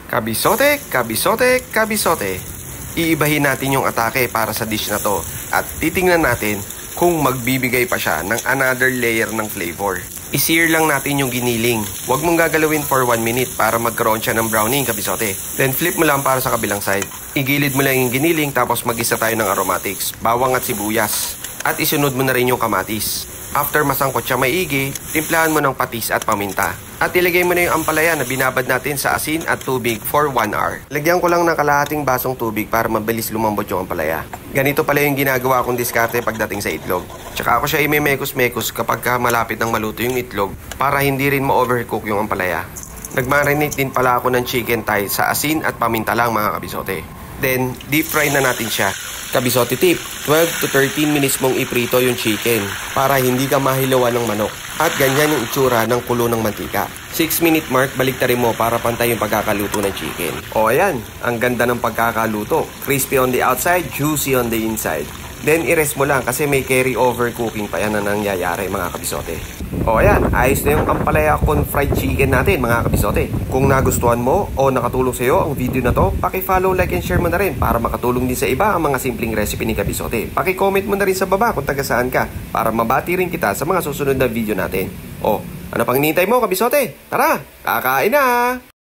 Kabisote, kabisote, kabisote. Iibahin natin yung atake para sa dish na to at titingnan natin kung magbibigay pa siya ng another layer ng flavor. I-sear lang natin yung giniling. Huwag mong gagalawin for 1 minute para magkaroon siya ng browning, kabisote. Then flip mo lang para sa kabilang side. Igilid mo lang yung giniling tapos mag-isa tayo ng aromatics, bawang at sibuyas. At isunod mo na rin yung kamatis. After masangkot siya maigi, timplahan mo ng patis at paminta. At ilagay mo na yung ampalaya na binabad natin sa asin at tubig for 1 hour. Lagyan ko lang ng kalahating basong tubig para mabilis lumambot yung ampalaya. Ganito pala yung ginagawa kong diskarte pagdating sa itlog. Tsaka ako siya imemekos-mekos kapag malapit ng maluto yung itlog para hindi rin ma-overcook yung ampalaya. Nagmarinate din pala ako ng chicken thigh sa asin at paminta lang mga kabisote. Then, deep fry na natin siya. Kabisote tip, 12 to 13 minutes mong iprito yung chicken para hindi ka mahilawan ng manok. At ganyan yung itsura ng kulo ng mantika. 6-minute mark, baliktarin mo para pantay yung pagkakaluto ng chicken. O ayan, ang ganda ng pagkakaluto. Crispy on the outside, juicy on the inside. Then, i-rest mo lang kasi may carry over cooking pa yan na nangyayari mga kabisote. O ayan, ayos na yung ampalaya con fried chicken natin mga kabisote. Kung nagustuhan mo o nakatulong sa iyo ang video na to, paki-follow, like, and share mo na rin para makatulong din sa iba ang mga simpleng recipe ni kabisote. Paki-comment mo na rin sa baba kung taga saan ka para mabati rin kita sa mga susunod na video natin. O, ano pang hinihintay mo kabisote? Tara, kakain na!